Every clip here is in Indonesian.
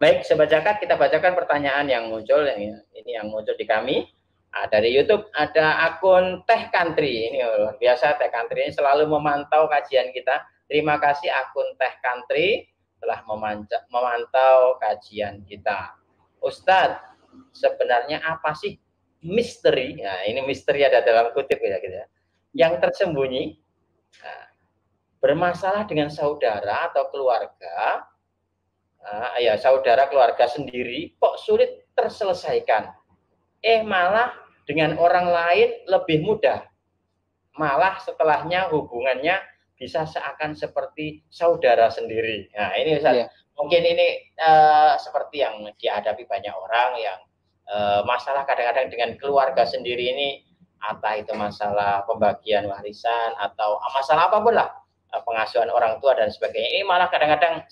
Baik, Sobat Zakat, kita bacakan pertanyaan yang muncul, yang muncul di kami. Dari YouTube ada akun Teh Country. Ini luar biasa, Teh Country ini selalu memantau kajian kita. Terima kasih akun Teh Country telah memantau kajian kita. Ustadz, sebenarnya apa sih misteri? Nah, ini misteri ada dalam kutip ya, gitu ya. Yang tersembunyi, bermasalah dengan saudara atau keluarga, ya saudara keluarga sendiri kok sulit terselesaikan. Malah dengan orang lain lebih mudah. Malah setelahnya hubungannya bisa seakan seperti saudara sendiri. Nah, ini Ustaz, mungkin ini seperti yang dihadapi banyak orang yang masalah kadang-kadang dengan keluarga sendiri ini, entah itu masalah pembagian warisan atau masalah apapun lah, pengasuhan orang tua dan sebagainya. Ini malah kadang-kadang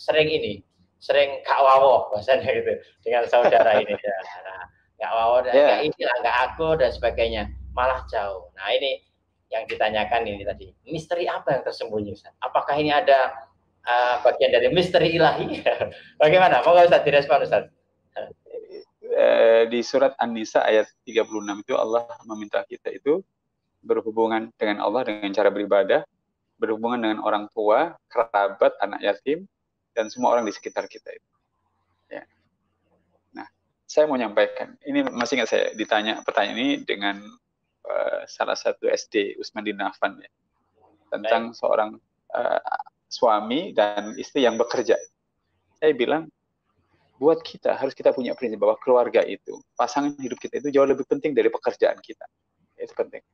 sering gak wawoh bahasanya gitu dengan saudara ini ya. Nah, gak wawoh dan gak inilah, gak aku dan sebagainya, malah jauh. Nah, ini yang ditanyakan ini tadi, misteri apa yang tersembunyi Ustaz? Apakah ini ada bagian dari misteri ilahi? Bagaimana? Moga Ustaz direspon Ustaz. Di surat An-Nisa ayat 36 itu Allah meminta kita itu berhubungan dengan Allah dengan cara beribadah, berhubungan dengan orang tua, kerabat, anak yatim, dan semua orang di sekitar kita itu. Ya. Nah, saya mau nyampaikan, ini masih ingat saya ditanya pertanyaan ini dengan salah satu SD Utsmandin Affan ya, tentang seorang suami dan istri yang bekerja. Saya bilang, buat kita harus kita punya prinsip bahwa keluarga itu, pasangan hidup kita itu jauh lebih penting dari pekerjaan kita. Itu penting.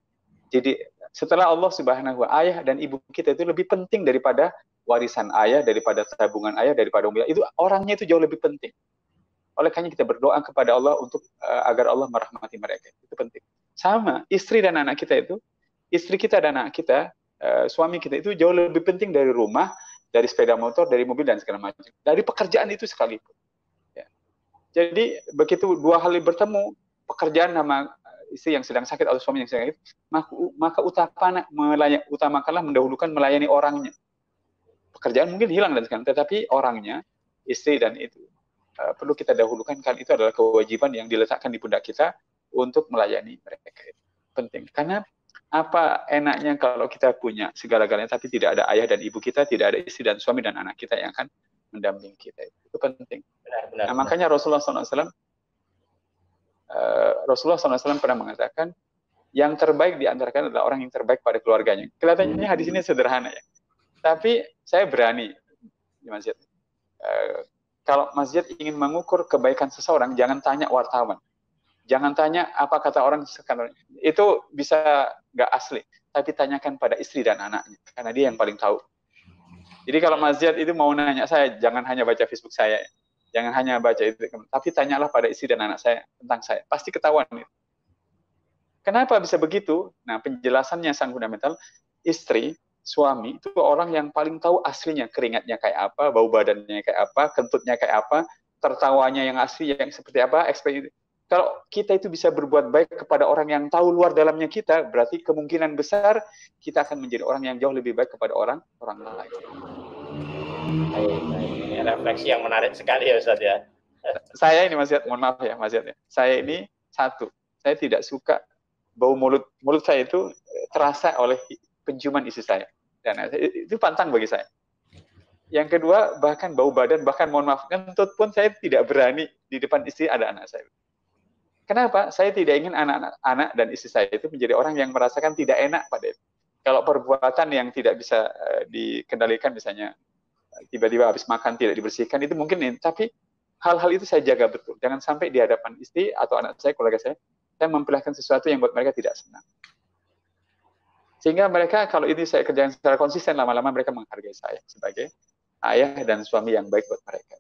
Jadi setelah Allah Subhanahu wa ayah dan ibu kita itu lebih penting daripada warisan ayah, daripada tabungan ayah, daripada umur. Itu orangnya itu jauh lebih penting. Oleh karena kita berdoa kepada Allah untuk agar Allah merahmati mereka. Itu penting. Sama istri dan anak kita itu, istri kita dan anak kita, suami kita itu jauh lebih penting dari rumah, dari sepeda motor, dari mobil dan segala macam. Dari pekerjaan itu sekalipun. Ya. Jadi begitu dua hal bertemu, pekerjaan sama istri yang sedang sakit atau suami yang sedang sakit, maka utamakanlah mendahulukan melayani orangnya. Pekerjaan mungkin hilang dan sekarang, tetapi orangnya, istri dan itu perlu kita dahulukan, karena itu adalah kewajiban yang diletakkan di pundak kita untuk melayani mereka. Penting. Karena apa enaknya kalau kita punya segala-galanya tapi tidak ada ayah dan ibu kita, tidak ada istri dan suami dan anak kita yang akan mendampingi kita. Itu penting. Nah, makanya Rasulullah SAW pernah mengatakan yang terbaik di antara kalian adalah orang yang terbaik pada keluarganya. Kelihatannya hadis ini sederhana ya. Tapi saya berani di masjid. Kalau masjid ingin mengukur kebaikan seseorang, jangan tanya wartawan. Jangan tanya apa kata orang sekarang. Itu bisa nggak asli. Tapi tanyakan pada istri dan anaknya. Karena dia yang paling tahu. Jadi kalau masjid itu mau nanya saya, jangan hanya baca Facebook saya. Jangan hanya baca itu. Tapi tanyalah pada istri dan anak saya tentang saya. Pasti ketahuan. Kenapa bisa begitu? Nah, penjelasannya sangat fundamental. Istri, suami itu orang yang paling tahu aslinya, keringatnya kayak apa, bau badannya kayak apa, kentutnya kayak apa, tertawanya yang asli yang seperti apa, ekspresi. Kalau kita itu bisa berbuat baik kepada orang yang tahu luar dalamnya kita, berarti kemungkinan besar kita akan menjadi orang yang jauh lebih baik kepada orang lain. Ini refleksi yang menarik sekali ya Ustaz ya. Saya ini Mas Yat, mohon maaf ya Mas Yat. Saya ini satu, saya tidak suka bau mulut saya itu terasa oleh penciuman istri saya. Dan itu pantang bagi saya. Yang kedua, bahkan bau badan, bahkan mohon maaf, kentut pun saya tidak berani di depan istri ada anak saya. Kenapa? Saya tidak ingin anak dan istri saya itu menjadi orang yang merasakan tidak enak pada itu. Kalau perbuatan yang tidak bisa dikendalikan, misalnya tiba-tiba habis makan tidak dibersihkan, itu mungkin, tapi hal-hal itu saya jaga betul. Jangan sampai di hadapan istri atau anak saya, keluarga saya memperlihatkan sesuatu yang buat mereka tidak senang. Sehingga mereka, kalau ini saya kerjakan secara konsisten, lama-lama mereka menghargai saya sebagai ayah dan suami yang baik buat mereka.